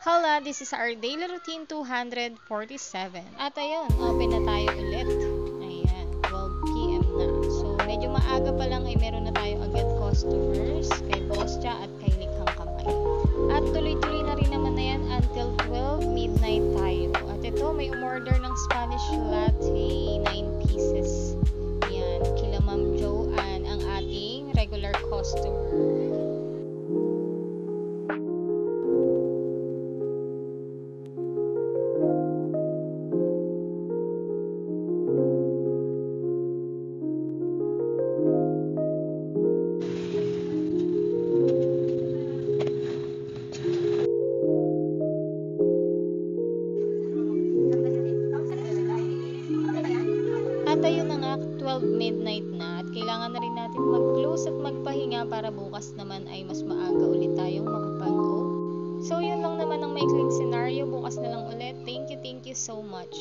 Hala, this is our daily routine 247. At ayun, open na tayo ulit. Ayan, 12 p.m. na. So, medyo maaga pa lang ay meron na tayo agad customers kay Boscha at kay Likhang Kamay. At tuloy-tuloy na rin naman na yan until 12 midnight tayo. At ito, may umorder ng Spanish latte, 9 pieces. Ayan, kila Ma'am Joanne, ang ating regular customer. At ayun na nga, 12 midnight na at kailangan na rin natin mag-close at magpahinga para bukas naman ay mas maaga ulit tayong makapag-go. So yun lang naman ang maikling scenario, bukas na lang ulit. Thank you so much.